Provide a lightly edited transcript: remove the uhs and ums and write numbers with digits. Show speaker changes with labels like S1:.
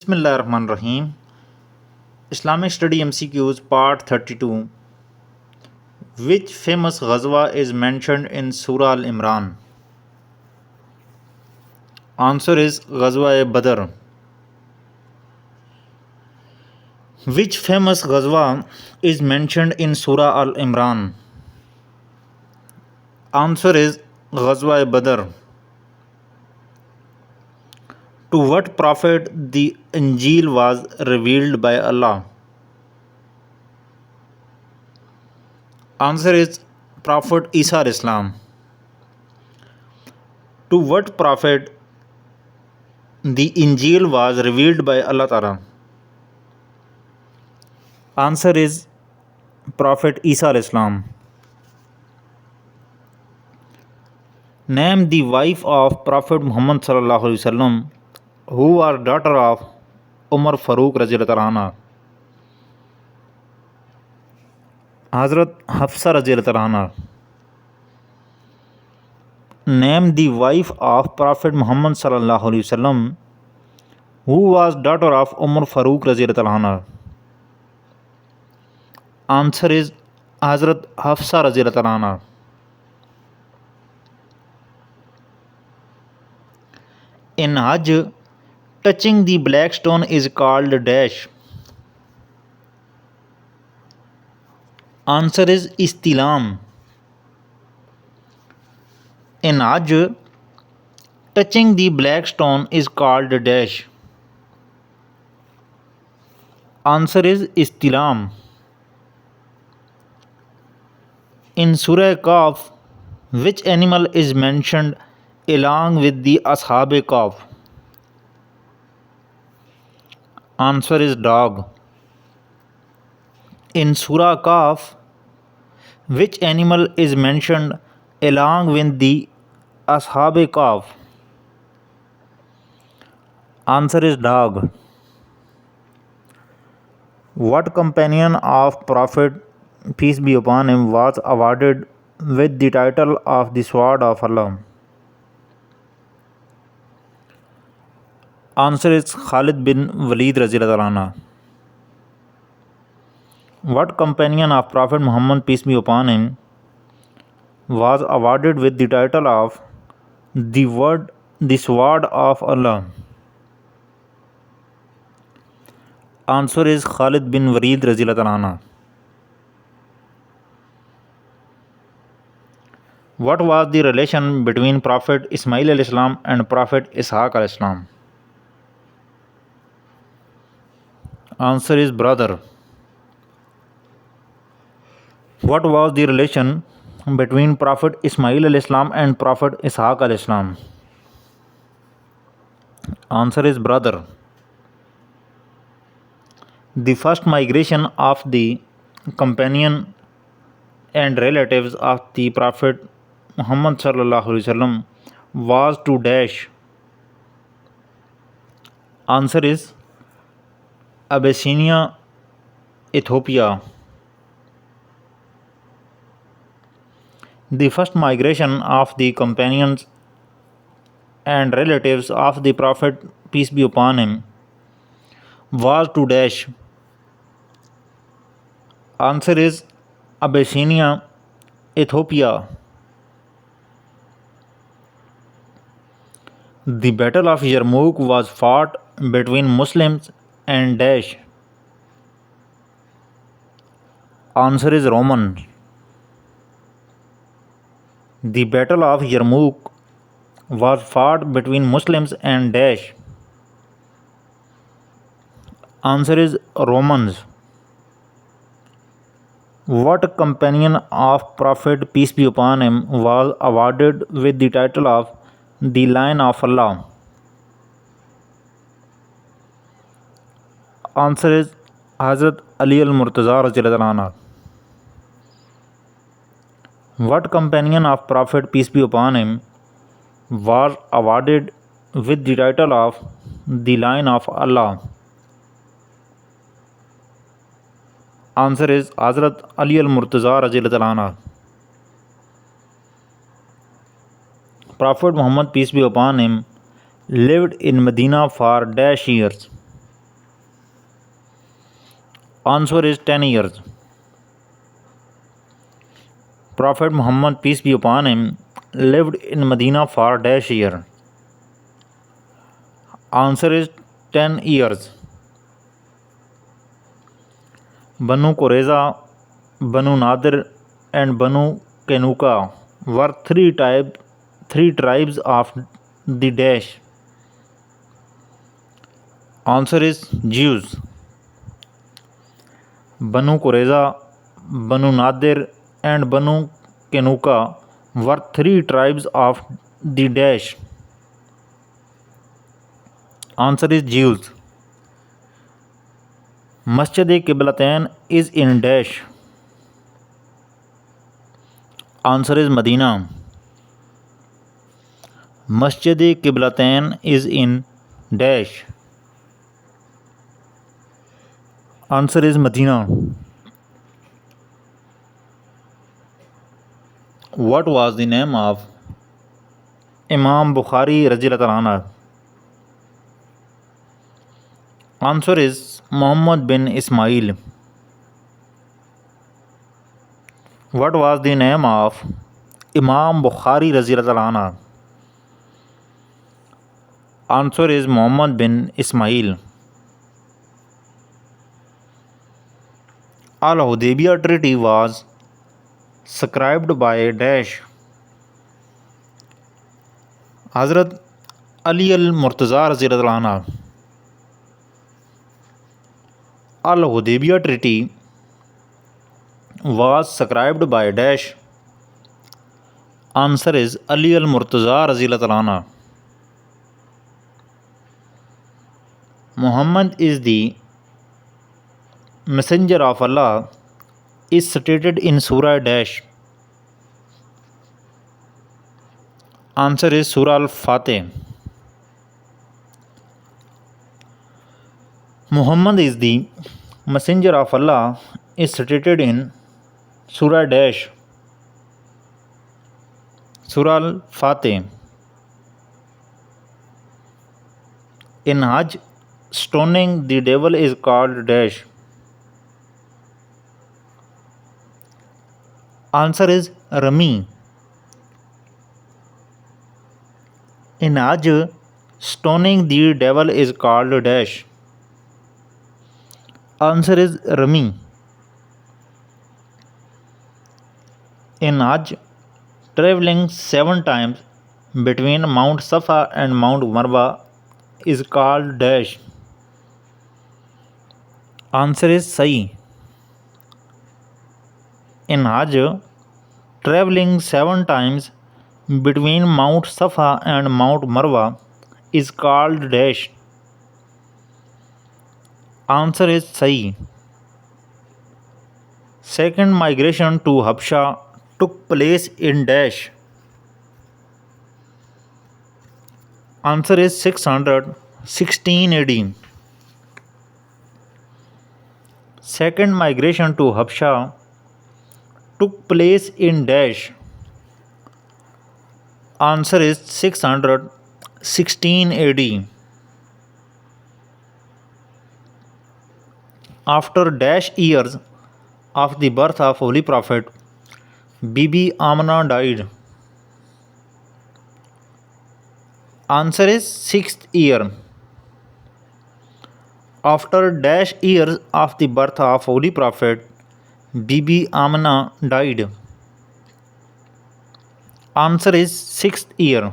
S1: Bismillahirrahmanirrahim. Islamic Study MCQs Part 32. Which famous ghazwa is mentioned in Surah Al Imran? Answer is Ghazwa Badr. Which famous ghazwa is mentioned in Surah Al Imran? Answer is Ghazwa Badr. To what prophet the Injil was revealed by Allah? Answer is Prophet Isa Islam. To what prophet the Injil was revealed by Allah Ta'ala? Answer is Prophet Isa Islam. Name the wife of Prophet Muhammad Sallallahu Alaihi Wasallam, who was daughter of Umar Farooq Radhiyallahu anha. Hazrat Hafsa Radhiyallahu anha. Name the wife of Prophet Muhammad Sallallahu Alaihi Wasallam, who was daughter of Umar Farooq Radhiyallahu anha. Answer is Hazrat Hafsa Radhiyallahu anha. In Hajj, touching the black stone is called dash. Answer is Istilam. In Hajj, touching the black stone is called dash. Answer is Istilam. In Surah Qaf, which animal is mentioned along with the Ashab-e Qaf? Answer is dog. In Surah Qaf, which animal is mentioned along with the Ashab-e Qaf? Answer is dog. What companion of Prophet, peace be upon him, was awarded with the title of the Sword of Allah? Answer is Khalid bin Walid Radhiyallahu anhu. What companion of Prophet Muhammad, peace be upon him, was awarded with the title of the Sword of Allah? Answer is Khalid bin Walid Radhiyallahu anhu. What was the relation between Prophet Ismail alayhi salam and Prophet Ishaq alayhi salam? Answer is brother. What was the relation between Prophet Ismail alayhi salam and Prophet Ishaq alayhi salam? Answer is brother. The first migration of the companion and relatives of the Prophet Muhammad Sallallahu Alaihi Wasallam was to dash. Answer is Abyssinia, Ethiopia. The first migration of the companions and relatives of the Prophet, peace be upon him, was to dash. Answer is Abyssinia, Ethiopia. The Battle of Yarmouk was fought between Muslims and dash. Answer is Romans. The Battle of Yarmouk was fought between Muslims and dash. Answer is Romans. What companion of Prophet, peace be upon him, was awarded with the title of the Lion of Allah? Answer is Hazrat Ali al-Murtaza Radhiyallahu anhu. What companion of Prophet, peace be upon him, was awarded with the title of the Lion of Allah? Answer is Hazrat Ali al-Murtaza Radhiyallahu anhu. Prophet Muhammad, peace be upon him, lived in Medina for dash years. Answer is 10 years. Prophet Muhammad, peace be upon him, lived in Medina for dash year. Answer is 10 years. Banu Qurayza, Banu Nadir and Banu Qainuqa were three tribes of the dash. Answer is Jews. Banu Qurayza, Banu Nadir and Banu Qainuqa were three tribes of the dash. Answer is Jews. Masjid-e-Qiblatain is in dash. Answer is Medina. Masjid-e-Qiblatain is in dash. Answer is Medina. What was the name of Imam Bukhari radhiyallahu anhu? Answer is Muhammad bin Ismail. What was the name of Imam Bukhari radhiyallahu anhu? Answer is Muhammad bin Ismail. Al-Hudaybiyah Treaty was scribed by dash. Hazrat Ali al-Murtaza radhiyallahu anhu. Al-Hudaybiyah Treaty was scribed by dash. Answer is Ali al-Murtaza radhiyallahu anhu. Muhammad is the messenger of Allah is stated in Surah dash. Answer is Surah Al-Fatih. Muhammad is the messenger of Allah is stated in Surah dash. Surah Al-Fatih. In Hajj, stoning the devil is called dash. Answer is Rami. In Hajj, stoning the devil is called dash. Answer is Rami. In Hajj, traveling 7 times between Mount Safa and Mount Marwa is called dash. Answer is Sahi. In Hajj, traveling 7 times between Mount Safa and Mount Marwa is called dash. Answer is Sahi. Second migration to Habsha took place in dash. Answer is 616 AD. Second migration to Habsha took place in dash. Answer is 616 AD. After dash years of the birth of Holy Prophet, Bibi Amna died. Answer is 6th year. After dash years of the birth of Holy Prophet, Bibi Amna died. Answer is 6th year.